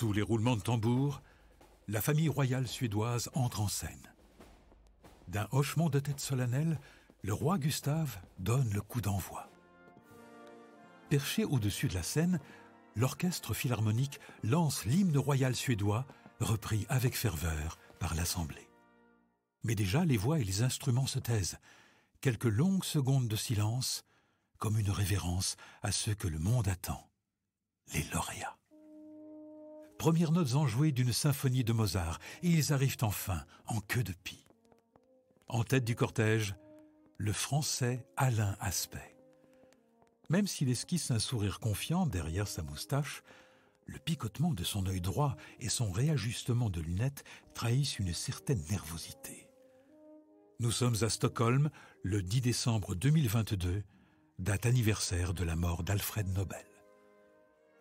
Sous les roulements de tambour, la famille royale suédoise entre en scène. D'un hochement de tête solennel, le roi Gustave donne le coup d'envoi. Perché au-dessus de la scène, l'orchestre philharmonique lance l'hymne royal suédois, repris avec ferveur par l'Assemblée. Mais déjà, les voix et les instruments se taisent. Quelques longues secondes de silence, comme une révérence à ceux que le monde attend, les lauréats. Premières notes enjouées d'une symphonie de Mozart, et ils arrivent enfin en queue de pie. En tête du cortège, le Français Alain Aspect. Même s'il esquisse un sourire confiant derrière sa moustache, le picotement de son œil droit et son réajustement de lunettes trahissent une certaine nervosité. Nous sommes à Stockholm, le 10 décembre 2022, date anniversaire de la mort d'Alfred Nobel.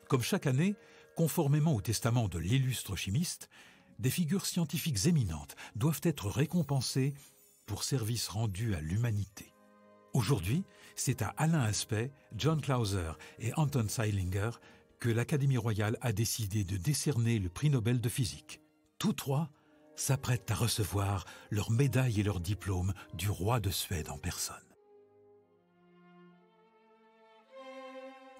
Comme chaque année, conformément au testament de l'illustre chimiste, des figures scientifiques éminentes doivent être récompensées pour services rendus à l'humanité. Aujourd'hui, c'est à Alain Aspect, John Clauser et Anton Zeilinger que l'Académie royale a décidé de décerner le prix Nobel de physique. Tous trois s'apprêtent à recevoir leurs médailles et leurs diplômes du roi de Suède en personne.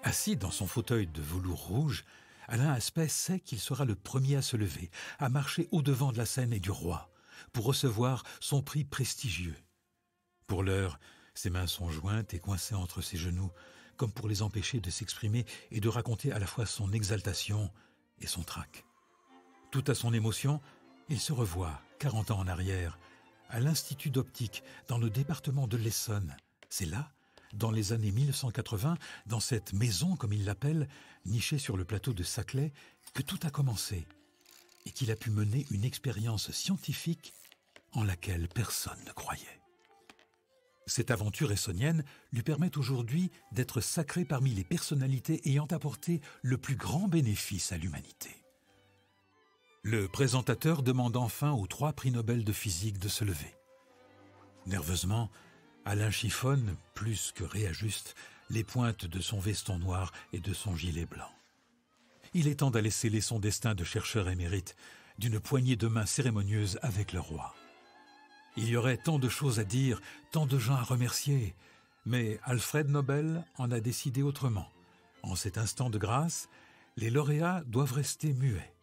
Assis dans son fauteuil de velours rouge, Alain Aspect sait qu'il sera le premier à se lever, à marcher au-devant de la scène et du roi, pour recevoir son prix prestigieux. Pour l'heure, ses mains sont jointes et coincées entre ses genoux, comme pour les empêcher de s'exprimer et de raconter à la fois son exaltation et son trac. Tout à son émotion, il se revoit, 40 ans en arrière, à l'Institut d'optique, dans le département de l'Essonne. C'est là, dans les années 1980, dans cette maison, comme il l'appelle, nichée sur le plateau de Saclay, que tout a commencé et qu'il a pu mener une expérience scientifique en laquelle personne ne croyait. Cette aventure essonnienne lui permet aujourd'hui d'être sacré parmi les personnalités ayant apporté le plus grand bénéfice à l'humanité. Le présentateur demande enfin aux 3 prix Nobel de physique de se lever. Nerveusement, Alain chiffonne, plus que réajuste, les pointes de son veston noir et de son gilet blanc. Il est temps d'aller sceller son destin de chercheur émérite d'une poignée de main cérémonieuse avec le roi. Il y aurait tant de choses à dire, tant de gens à remercier, mais Alfred Nobel en a décidé autrement. En cet instant de grâce, les lauréats doivent rester muets.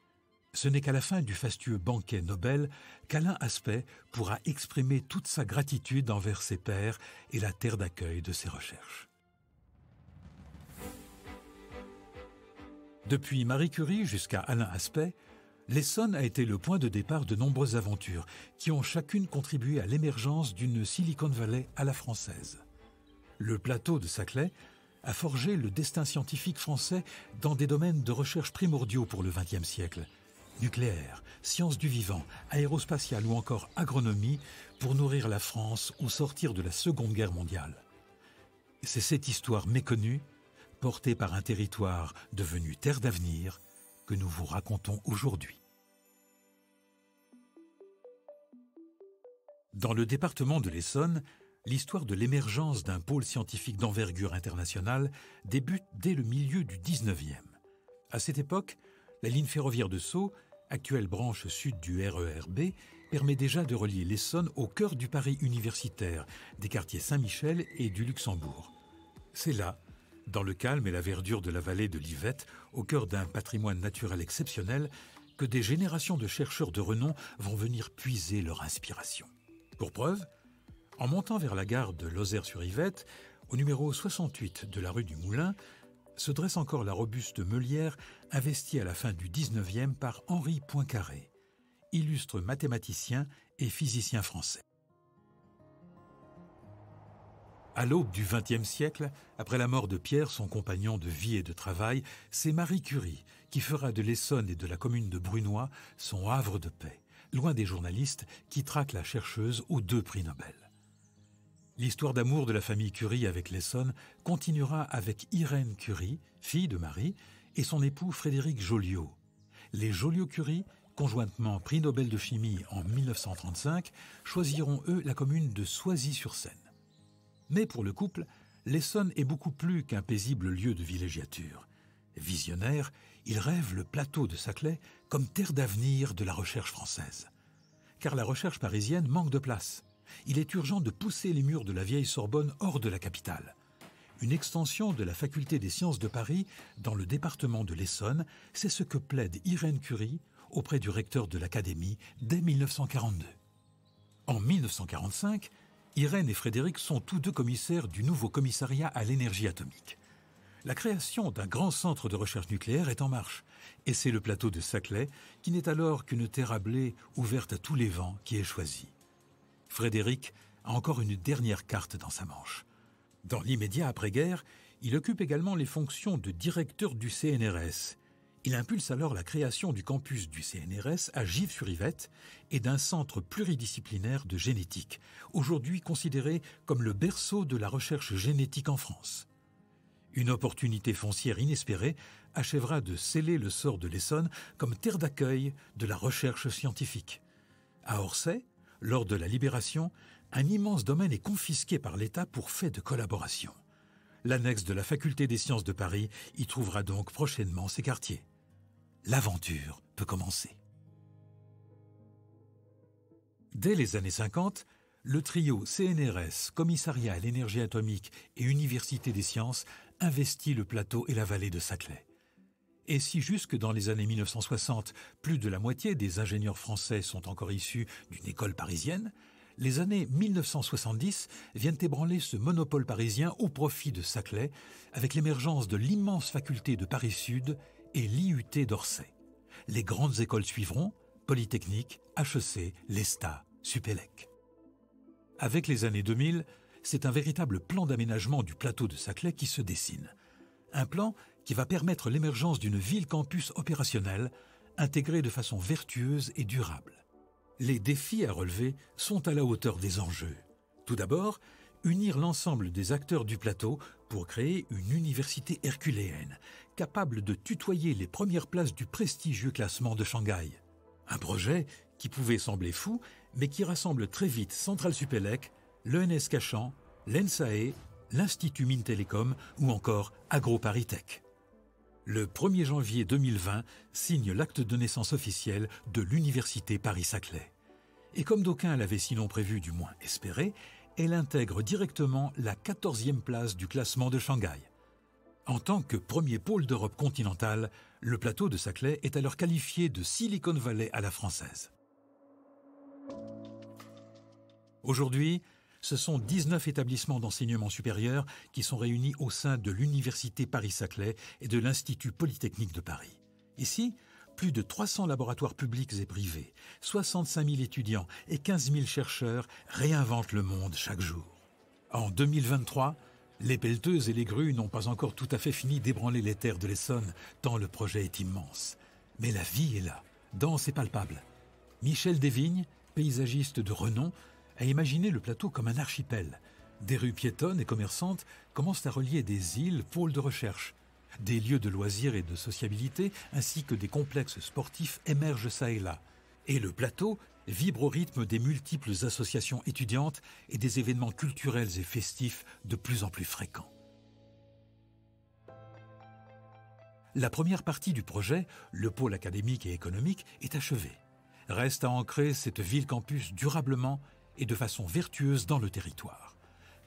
Ce n'est qu'à la fin du fastueux banquet Nobel qu'Alain Aspect pourra exprimer toute sa gratitude envers ses pairs et la terre d'accueil de ses recherches. Depuis Marie Curie jusqu'à Alain Aspect, l'Essonne a été le point de départ de nombreuses aventures qui ont chacune contribué à l'émergence d'une Silicon Valley à la française. Le plateau de Saclay a forgé le destin scientifique français dans des domaines de recherche primordiaux pour le XXe siècle. Nucléaire, sciences du vivant, aérospatiale ou encore agronomie pour nourrir la France au sortir de la Seconde Guerre mondiale. C'est cette histoire méconnue, portée par un territoire devenu terre d'avenir, que nous vous racontons aujourd'hui. Dans le département de l'Essonne, l'histoire de l'émergence d'un pôle scientifique d'envergure internationale débute dès le milieu du XIXe. À cette époque, la ligne ferroviaire de Sceaux, actuelle branche sud du RER B, permet déjà de relier l'Essonne au cœur du Paris universitaire, des quartiers Saint-Michel et du Luxembourg. C'est là, dans le calme et la verdure de la vallée de l'Yvette, au cœur d'un patrimoine naturel exceptionnel, que des générations de chercheurs de renom vont venir puiser leur inspiration. Pour preuve, en montant vers la gare de Lozère-sur-Yvette, au numéro 68 de la rue du Moulin, se dresse encore la robuste meulière investie à la fin du XIXe par Henri Poincaré, illustre mathématicien et physicien français. À l'aube du XXe siècle, après la mort de Pierre, son compagnon de vie et de travail, c'est Marie Curie qui fera de l'Essonne et de la commune de Brunoy son havre de paix, loin des journalistes qui traquent la chercheuse aux 2 prix Nobel. L'histoire d'amour de la famille Curie avec l'Essonne continuera avec Irène Curie, fille de Marie, et son époux Frédéric Joliot. Les Joliot-Curie, conjointement prix Nobel de chimie en 1935, choisiront eux la commune de Soisy-sur-Seine. Mais pour le couple, l'Essonne est beaucoup plus qu'un paisible lieu de villégiature. Visionnaire, il rêve le plateau de Saclay comme terre d'avenir de la recherche française. Car la recherche parisienne manque de place. Il est urgent de pousser les murs de la vieille Sorbonne hors de la capitale. Une extension de la faculté des sciences de Paris dans le département de l'Essonne, c'est ce que plaide Irène Curie auprès du recteur de l'Académie dès 1942. En 1945, Irène et Frédéric sont tous deux commissaires du nouveau commissariat à l'énergie atomique. La création d'un grand centre de recherche nucléaire est en marche, et c'est le plateau de Saclay, qui n'est alors qu'une terre à blé ouverte à tous les vents, qui est choisi. Frédéric a encore une dernière carte dans sa manche. Dans l'immédiat après-guerre, il occupe également les fonctions de directeur du CNRS. Il impulse alors la création du campus du CNRS à Gives-sur-Yvette et d'un centre pluridisciplinaire de génétique, aujourd'hui considéré comme le berceau de la recherche génétique en France. Une opportunité foncière inespérée achèvera de sceller le sort de l'Essonne comme terre d'accueil de la recherche scientifique. À Orsay, lors de la Libération, un immense domaine est confisqué par l'État pour fait de collaboration. L'annexe de la Faculté des sciences de Paris y trouvera donc prochainement ses quartiers. L'aventure peut commencer. Dès les années 50, le trio CNRS, Commissariat à l'énergie atomique et Université des sciences investit le plateau et la vallée de Saclay. Et si jusque dans les années 1960, plus de la moitié des ingénieurs français sont encore issus d'une école parisienne, les années 1970 viennent ébranler ce monopole parisien au profit de Saclay, avec l'émergence de l'immense faculté de Paris-Sud et l'IUT d'Orsay. Les grandes écoles suivront, Polytechnique, HEC, l'ESTA, Supélec. Avec les années 2000, c'est un véritable plan d'aménagement du plateau de Saclay qui se dessine. Un plan qui va permettre l'émergence d'une ville-campus opérationnelle, intégrée de façon vertueuse et durable. Les défis à relever sont à la hauteur des enjeux. Tout d'abord, unir l'ensemble des acteurs du plateau pour créer une université herculéenne, capable de tutoyer les premières places du prestigieux classement de Shanghai. Un projet qui pouvait sembler fou, mais qui rassemble très vite Centrale Supélec, l'ENS Cachan, l'ENSAE, l'Institut Mines Télécom ou encore AgroParisTech. Le 1er janvier 2020 signe l'acte de naissance officiel de l'Université Paris-Saclay. Et comme d'aucuns l'avaient sinon prévu, du moins espéré, elle intègre directement la 14e place du classement de Shanghai. En tant que premier pôle d'Europe continentale, le plateau de Saclay est alors qualifié de Silicon Valley à la française. Aujourd'hui, ce sont 19 établissements d'enseignement supérieur qui sont réunis au sein de l'Université Paris-Saclay et de l'Institut Polytechnique de Paris. Ici, plus de 300 laboratoires publics et privés, 65 000 étudiants et 15 000 chercheurs réinventent le monde chaque jour. En 2023, les pelleteuses et les grues n'ont pas encore tout à fait fini d'ébranler les terres de l'Essonne, tant le projet est immense. Mais la vie est là, dense et palpable. Michel Desvignes, paysagiste de renom, a imaginé le plateau comme un archipel. Des rues piétonnes et commerçantes commencent à relier des îles, pôles de recherche. Des lieux de loisirs et de sociabilité, ainsi que des complexes sportifs émergent çà et là. Et le plateau vibre au rythme des multiples associations étudiantes et des événements culturels et festifs de plus en plus fréquents. La première partie du projet, le pôle académique et économique, est achevée. Reste à ancrer cette ville-campus durablement et de façon vertueuse dans le territoire.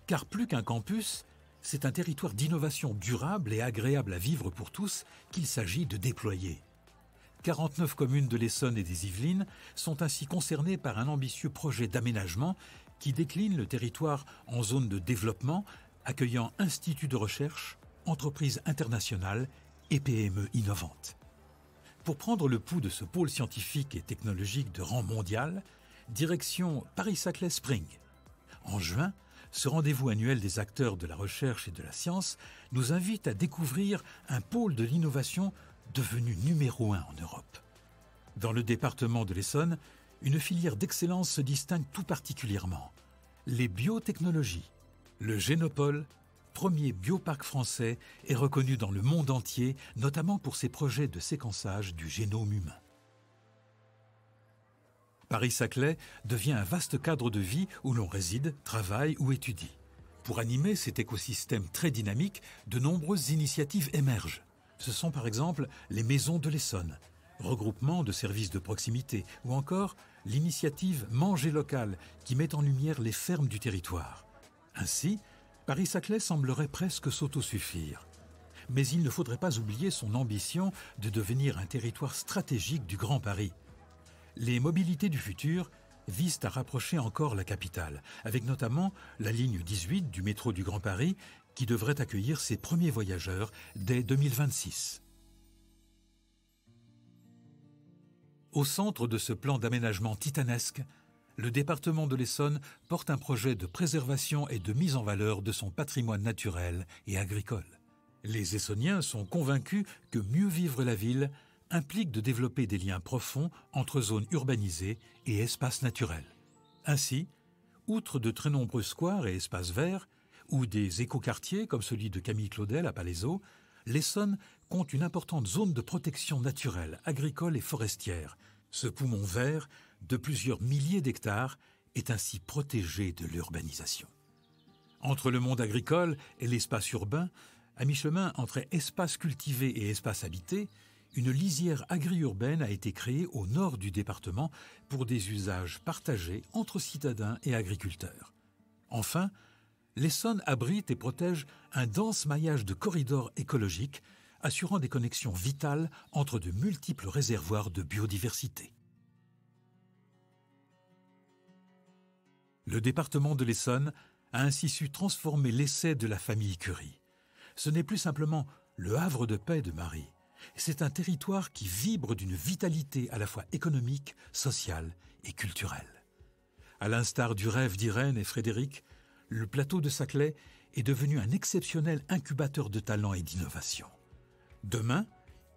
Car plus qu'un campus, c'est un territoire d'innovation durable et agréable à vivre pour tous qu'il s'agit de déployer. 49 communes de l'Essonne et des Yvelines sont ainsi concernées par un ambitieux projet d'aménagement qui décline le territoire en zones de développement, accueillant instituts de recherche, entreprises internationales et PME innovantes. Pour prendre le pouls de ce pôle scientifique et technologique de rang mondial, direction Paris-Saclay Spring. En juin, ce rendez-vous annuel des acteurs de la recherche et de la science nous invite à découvrir un pôle de l'innovation devenu numéro 1 en Europe. Dans le département de l'Essonne, une filière d'excellence se distingue tout particulièrement. Les biotechnologies. Le Génopole, premier bioparc français, est reconnu dans le monde entier, notamment pour ses projets de séquençage du génome humain. Paris-Saclay devient un vaste cadre de vie où l'on réside, travaille ou étudie. Pour animer cet écosystème très dynamique, de nombreuses initiatives émergent. Ce sont par exemple les maisons de l'Essonne, regroupement de services de proximité, ou encore l'initiative Manger local qui met en lumière les fermes du territoire. Ainsi, Paris-Saclay semblerait presque s'autosuffire. Mais il ne faudrait pas oublier son ambition de devenir un territoire stratégique du Grand Paris. Les mobilités du futur visent à rapprocher encore la capitale, avec notamment la ligne 18 du métro du Grand Paris qui devrait accueillir ses premiers voyageurs dès 2026. Au centre de ce plan d'aménagement titanesque, le département de l'Essonne porte un projet de préservation et de mise en valeur de son patrimoine naturel et agricole. Les Essonniens sont convaincus que mieux vivre la ville implique de développer des liens profonds entre zones urbanisées et espaces naturels. Ainsi, outre de très nombreux squares et espaces verts, ou des écoquartiers comme celui de Camille Claudel à Palaiseau, l'Essonne compte une importante zone de protection naturelle, agricole et forestière. Ce poumon vert, de plusieurs milliers d'hectares, est ainsi protégé de l'urbanisation. Entre le monde agricole et l'espace urbain, à mi-chemin entre espace cultivé et espace habité, une lisière agri-urbaine a été créée au nord du département pour des usages partagés entre citadins et agriculteurs. Enfin, l'Essonne abrite et protège un dense maillage de corridors écologiques assurant des connexions vitales entre de multiples réservoirs de biodiversité. Le département de l'Essonne a ainsi su transformer l'essai de la famille Curie. Ce n'est plus simplement le havre de paix de Marie, c'est un territoire qui vibre d'une vitalité à la fois économique, sociale et culturelle. À l'instar du rêve d'Irène et Frédéric, le plateau de Saclay est devenu un exceptionnel incubateur de talents et d'innovation. Demain,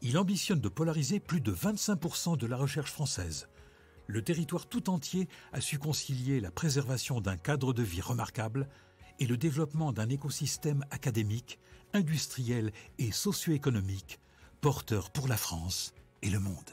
il ambitionne de polariser plus de 25% de la recherche française. Le territoire tout entier a su concilier la préservation d'un cadre de vie remarquable et le développement d'un écosystème académique, industriel et socio-économique, porteur pour la France et le monde.